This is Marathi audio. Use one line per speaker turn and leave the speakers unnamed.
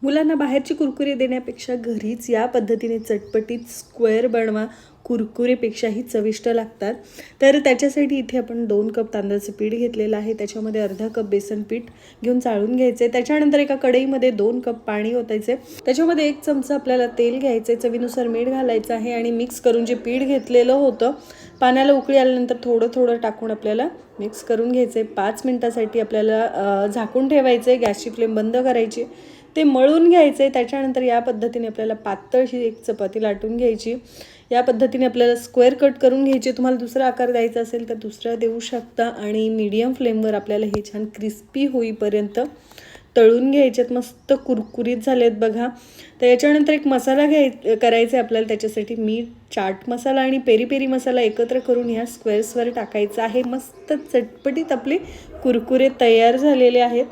मुलांना बाहेरची कुरकुरे देण्यापेक्षा घरीच या पद्धतीने चटपटीत स्क्वेअर बनवा, कुरकुरेपेक्षाही चविष्ट लागतात. तर त्याच्यासाठी इथे आपण 2 कप तांदळाचं पीठ घेतलेलं आहे. त्याच्यामध्ये अर्धा कप बेसन पीठ घेऊन चाळून घ्यायचे. त्याच्यानंतर एका कढईमध्ये 2 कप पाणी ओतायचे. त्याच्यामध्ये 1 चमचा आपल्याला तेल घ्यायचे, चवीनुसार मीठ घालायचं आहे आणि मिक्स करून जे पीठ घेतलेलं होतं, पाण्याला उकळी आल्यानंतर थोडं थोडं टाकून आपल्याला मिक्स करून घ्यायचे. 5 मिनिटासाठी आपल्याला झाकून ठेवायचे, गॅसची फ्लेम बंद करायची, ते मळून घ्यायचे. त्याच्यानंतर या पद्धतीने आपल्याला पातळशी एक चपाती लाटून घ्यायची. या पद्धतीने आपल्याला स्क्वेअर कट करून घ्यायचे. तुम्हाला दुसरा आकार द्यायचा असेल तर दुसरा देऊ शकता आणि मीडियम फ्लेमवर आपल्याला हे छान क्रिस्पी होईपर्यंत तळून घ्यायचेत. मस्त कुरकुरीत झालेत बघा. तर याच्यानंतर एक मसाला करायचा आहे आपल्याला. त्याच्यासाठी मीठ, चाट मसाला आणि पेरी पेरी मसाला एकत्र करून ह्या स्क्वेअर्सवर टाकायचा आहे. मस्त चटपटीत आपले कुरकुरे तयार झालेले आहेत.